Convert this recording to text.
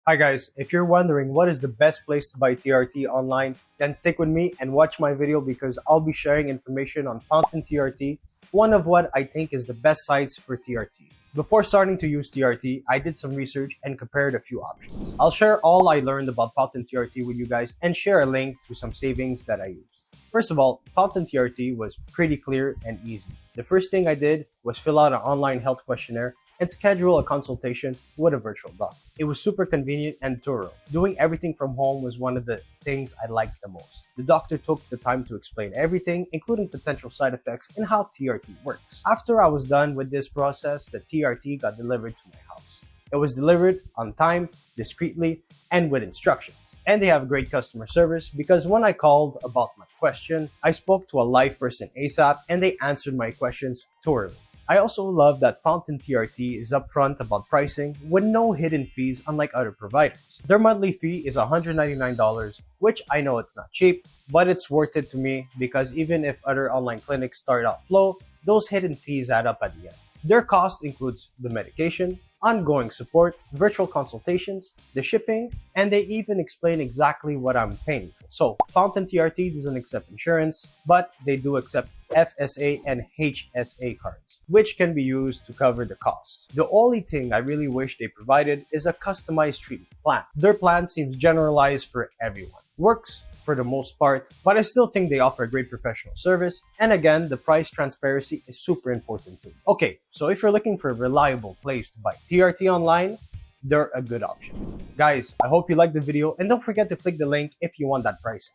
Hi guys, if you're wondering what is the best place to buy TRT online, then stick with me and watch my video because I'll be sharing information on Fountain TRT, one of what I think is the best sites for TRT. Before starting to use TRT, I did some research and compared a few options. I'll share all I learned about Fountain TRT with you guys and share a link to some savings that I used. First of all, Fountain TRT was pretty clear and easy. The first thing I did was fill out an online health questionnaire and schedule a consultation with a virtual doc. It was super convenient and thorough. Doing everything from home was one of the things I liked the most. The doctor took the time to explain everything, including potential side effects and how TRT works. After I was done with this process, the TRT got delivered to my house. It was delivered on time, discreetly, and with instructions. And they have great customer service because when I called about my question, I spoke to a live person ASAP and they answered my questions thoroughly. I also love that Fountain TRT is upfront about pricing with no hidden fees unlike other providers. Their monthly fee is $199, which I know it's not cheap, but it's worth it to me because even if other online clinics start out slow, those hidden fees add up at the end. Their cost includes the medication, ongoing support, virtual consultations, the shipping, and they even explain exactly what I'm paying for. So Fountain TRT doesn't accept insurance, but they do accept FSA and HSA cards, which can be used to cover the costs. The only thing I really wish they provided is a customized treatment plan. Their plan seems generalized for everyone. Works for the most part, but I still think they offer great professional service. And again, the price transparency is super important too. Okay, so if you're looking for a reliable place to buy TRT online, they're a good option. Guys, I hope you liked the video and don't forget to click the link if you want that pricing.